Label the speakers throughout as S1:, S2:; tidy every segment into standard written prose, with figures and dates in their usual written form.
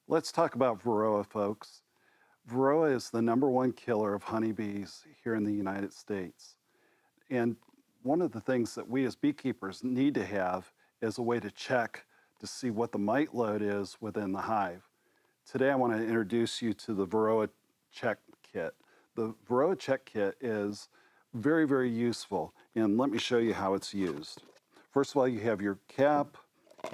S1: Let's talk about Varroa, folks. Varroa is the #1 killer of honeybees here in the United States. And one of the things that we as beekeepers need to have is a way to check to see what the mite load is within the hive. Today I want to introduce you to the Varroa Check Kit. The Varroa Check Kit is very, very useful, and let me show you how it's used. First of all, you have your cap,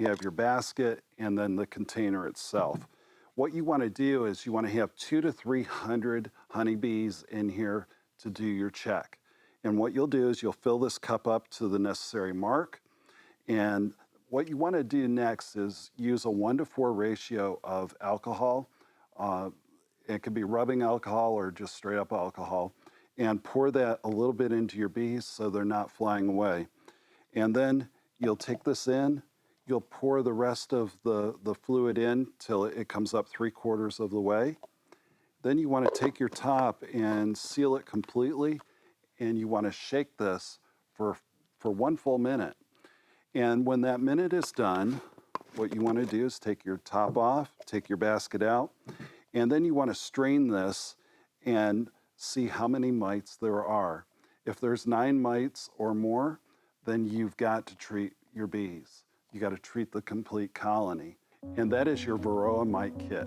S1: you have your basket, and then the container itself. What you want to do is you want to have 200 to 300 honeybees in here to do your check. And what you'll do is you'll fill this cup up to the necessary mark. And what you want to do next is use a 1:4 ratio of alcohol. It could be rubbing alcohol or just straight up alcohol. And pour that a little bit into your bees so they're not flying away. And then you'll take this in, you'll pour the rest of the fluid in till it comes up 3/4 of the way. Then you want to take your top and seal it completely, and you want to shake this for 1 full minute. And when that minute is done, what you want to do is take your top off, take your basket out, and then you want to strain this and see how many mites there are. If there's 9 mites or more, then you've got to treat your bees. You got to treat the complete colony. And that is your Varroa Mite Kit.